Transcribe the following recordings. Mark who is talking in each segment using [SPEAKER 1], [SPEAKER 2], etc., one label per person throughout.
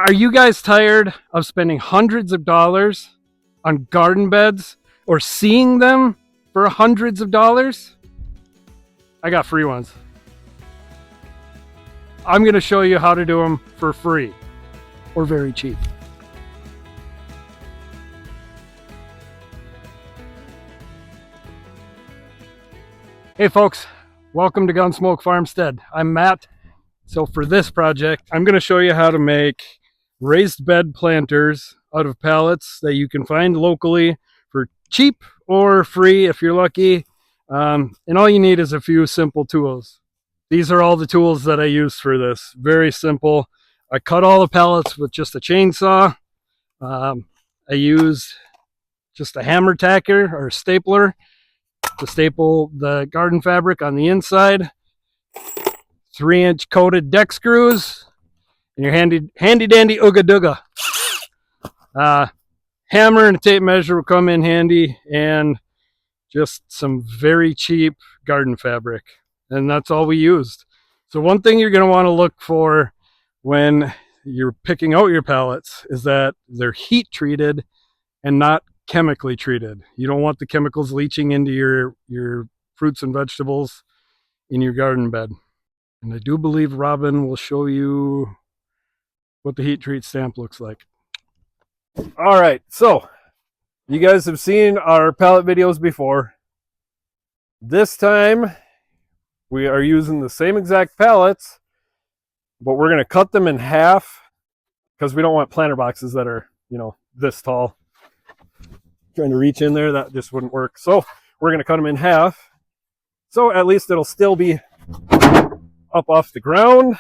[SPEAKER 1] Are you guys tired of spending hundreds of dollars on garden beds or seeing them for hundreds of dollars? I got free ones. I'm going to show you how to do them for free or very cheap. Hey folks, welcome to GunSmoke Farmstead. I'm Matt. So for this project, I'm going to show you how to make raised bed planters out of pallets that you can find locally for cheap or free if you're lucky. And all you need is a few simple tools. These are all the tools that I use for this. Very simple. I cut all the pallets with just a chainsaw. I used just a hammer tacker or a stapler to staple the garden fabric on the inside. 3-inch coated deck screws, and your handy dandy ooga dooga. Hammer and a tape measure will come in handy, and just some very cheap garden fabric, and that's all we used. So one thing you're going to want to look for when you're picking out your pallets is that they're heat treated and not chemically treated. You don't want the chemicals leaching into your fruits and vegetables in your garden bed. And I do believe Robin will show you what the heat treat stamp looks like.
[SPEAKER 2] All right, so you guys have seen our pallet videos before. This time we are using the same exact pallets, but we're going to cut them in half because we don't want planter boxes that are, this tall. Trying to reach in there, that just wouldn't work. So we're going to cut them in half. So at least it'll still be up off the ground.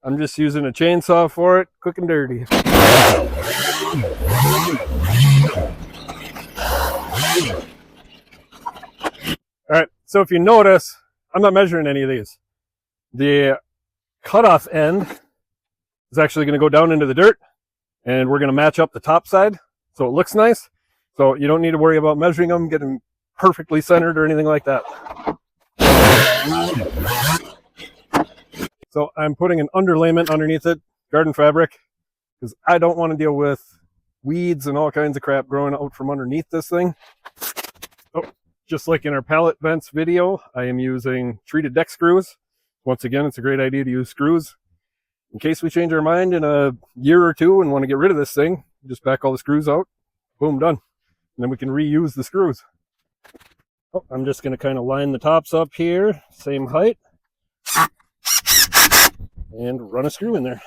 [SPEAKER 2] I'm just using a chainsaw for it, quick and dirty. All right, so if you notice, I'm not measuring any of these. The cutoff end is actually going to go down into the dirt, and we're going to match up the top side so it looks nice. So you don't need to worry about measuring them, getting perfectly centered or anything like that. So I'm putting an underlayment underneath it, garden fabric, because I don't want to deal with weeds and all kinds of crap growing out from underneath this thing. Oh, just like in our pallet vents video, I am using treated deck screws. Once again, it's a great idea to use screws. In case we change our mind in a year or two and want to get rid of this thing, just back all the screws out, boom, done. And then we can reuse the screws. Oh, I'm just going to kind of line the tops up here, same height. And run a screw in there.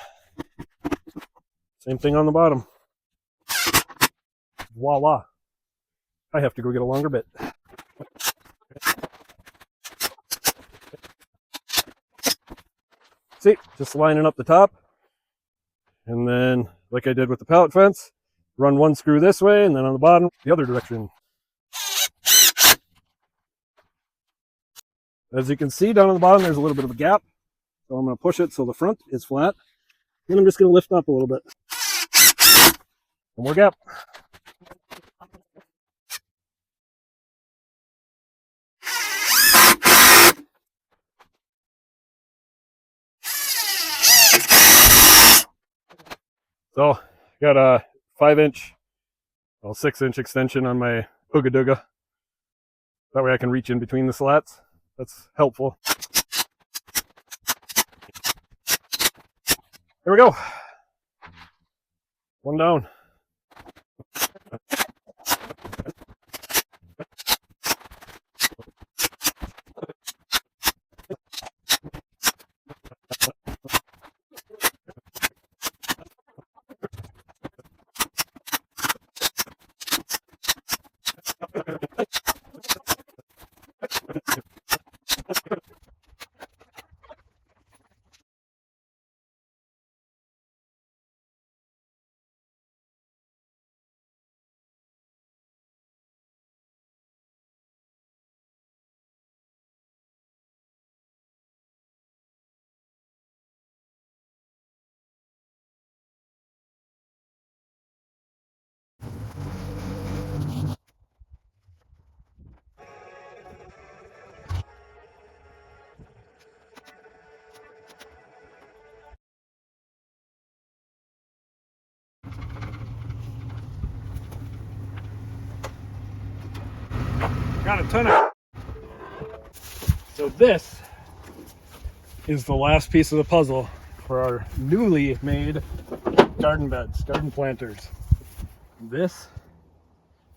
[SPEAKER 2] Same thing on the bottom. Voila. I have to go get a longer bit. See, just lining up the top. And then, like I did with the pallet fence, run one screw this way, and then on the bottom, the other direction. As you can see, down on the bottom, there's a little bit of a gap. So I'm going to push it so the front is flat. Then I'm just going to lift up a little bit. One more gap. So got a 5-inch, 6-inch extension on my ooga dooga. That way I can reach in between the slats. That's helpful. There we go. One down.
[SPEAKER 1] Got a ton of. So this is the last piece of the puzzle for our newly made garden beds, garden planters. This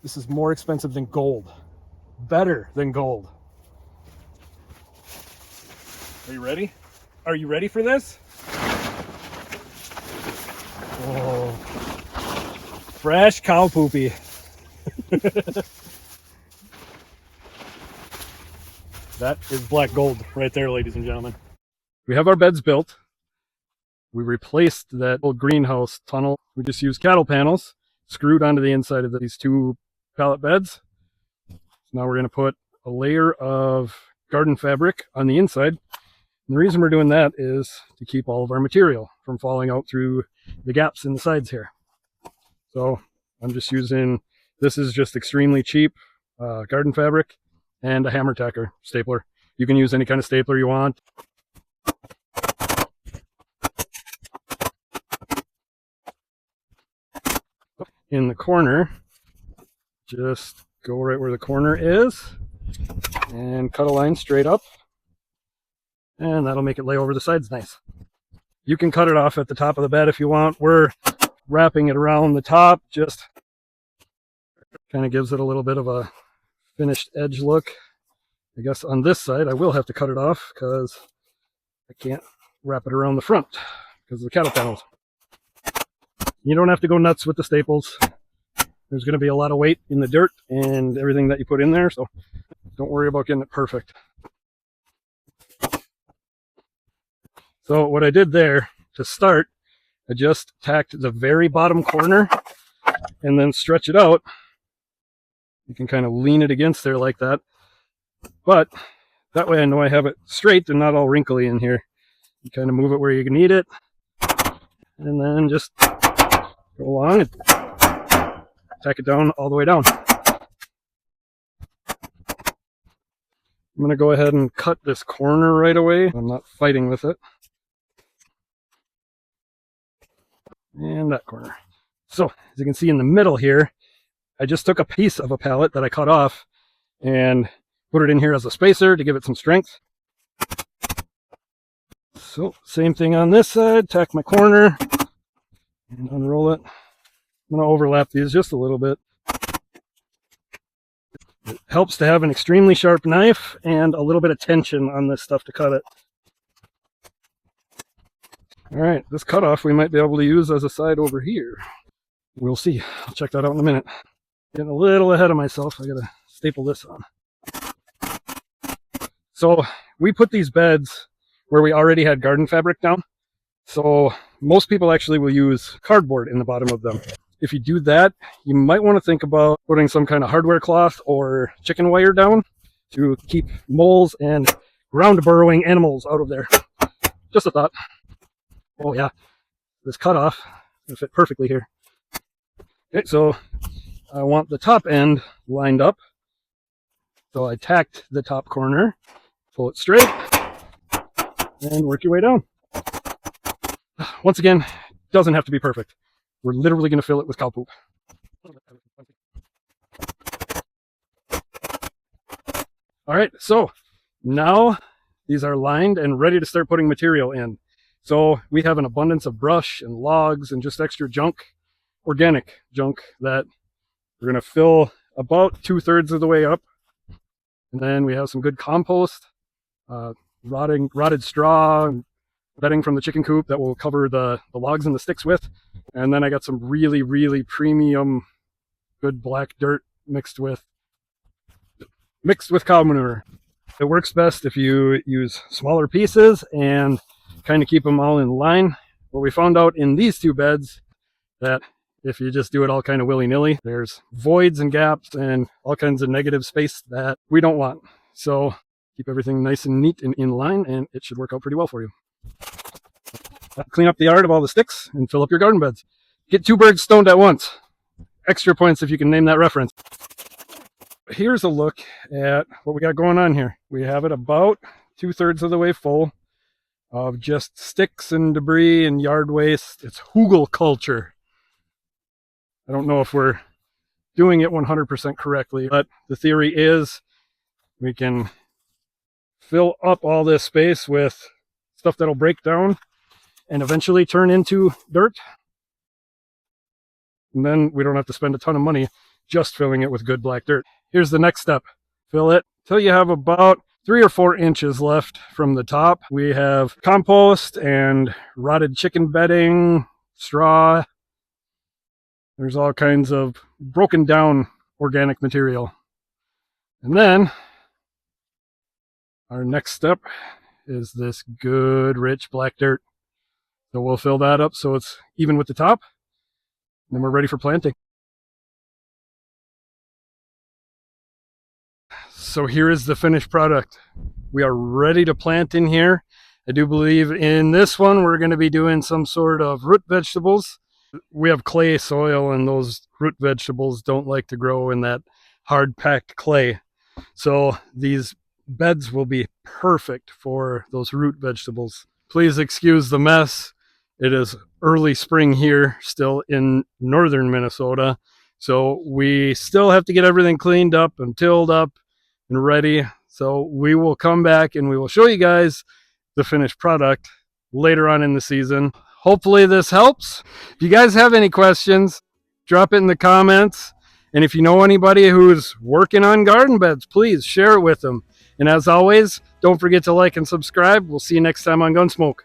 [SPEAKER 1] is more expensive than gold, better than gold. Are you ready? Are you ready for this? Oh, fresh cow poopy. That is black gold right there, ladies and gentlemen. We have our beds built. We replaced that old greenhouse tunnel. We just used cattle panels screwed onto the inside of these two pallet beds. So now we're going to put a layer of garden fabric on the inside. And the reason we're doing that is to keep all of our material from falling out through the gaps in the sides here. So I'm just using, this is just extremely cheap garden fabric and a hammer tacker stapler. You can use any kind of stapler you want. In the corner, just go right where the corner is and cut a line straight up, and that'll make it lay over the sides nice. You can cut it off at the top of the bed if you want. We're wrapping it around the top, just kind of gives it a little bit of a finished edge look. I guess on this side I will have to cut it off because I can't wrap it around the front because of the cattle panels. You don't have to go nuts with the staples. There's going to be a lot of weight in the dirt and everything that you put in there, so don't worry about getting it perfect. So what I did there to start, I just tacked the very bottom corner and then stretch it out. You can kind of lean it against there like that. But that way I know I have it straight and not all wrinkly in here. You kind of move it where you need it. And then just go along and tack it down all the way down. I'm going to go ahead and cut this corner right away. I'm not fighting with it. And that corner. So, as you can see in the middle here, I just took a piece of a pallet that I cut off and put it in here as a spacer to give it some strength. So, same thing on this side, tack my corner and unroll it. I'm going to overlap these just a little bit. It helps to have an extremely sharp knife and a little bit of tension on this stuff to cut it. All right, this cutoff we might be able to use as a side over here. We'll see. I'll check that out in a minute. Getting a little ahead of myself. I gotta staple this on. So we put these beds where we already had garden fabric down. So most people actually will use cardboard in the bottom of them. If you do that, you might want to think about putting some kind of hardware cloth or chicken wire down to keep moles and ground burrowing animals out of there. Just a thought. Oh yeah, this cutoff will fit perfectly here. Okay, so I want the top end lined up. So I tacked the top corner, pull it straight, and work your way down. Once again, doesn't have to be perfect. We're literally going to fill it with cow poop. All right, so now these are lined and ready to start putting material in. So we have an abundance of brush and logs and just extra junk, organic junk that we're going to fill about 2/3 of the way up. And then we have some good compost, rotted straw, and bedding from the chicken coop that will cover the logs and the sticks with. And then I got some really, really premium good black dirt mixed with cow manure. It works best if you use smaller pieces and kind of keep them all in line. What we found out in these two beds, that if you just do it all kind of willy-nilly, there's voids and gaps and all kinds of negative space that we don't want. So keep everything nice and neat and in line, and it should work out pretty well for you. Clean up the yard of all the sticks and fill up your garden beds. Get 2 birds stoned at once. Extra points if you can name that reference. Here's a look at what we got going on here. We have it about 2/3 of the way full of just sticks and debris and yard waste. It's Hügelkultur. I don't know if we're doing it 100% correctly, but the theory is we can fill up all this space with stuff that'll break down and eventually turn into dirt. And then we don't have to spend a ton of money just filling it with good black dirt. Here's the next step. Fill it till you have about 3 or 4 inches left from the top. We have compost and rotted chicken bedding, straw. There's all kinds of broken down organic material. And then our next step is this good rich black dirt. So we'll fill that up so it's even with the top. And then we're ready for planting. So here is the finished product. We are ready to plant in here. I do believe in this one we're going to be doing some sort of root vegetables. We have clay soil and those root vegetables don't like to grow in that hard packed clay. So these beds will be perfect for those root vegetables. Please excuse the mess. It is early spring here still in northern Minnesota. So we still have to get everything cleaned up and tilled up and ready. So we will come back and we will show you guys the finished product later on in the season. Hopefully this helps. If you guys have any questions, drop it in the comments. And if you know anybody who's working on garden beds, please share it with them. And as always, don't forget to like and subscribe. We'll see you next time on GunSmoke.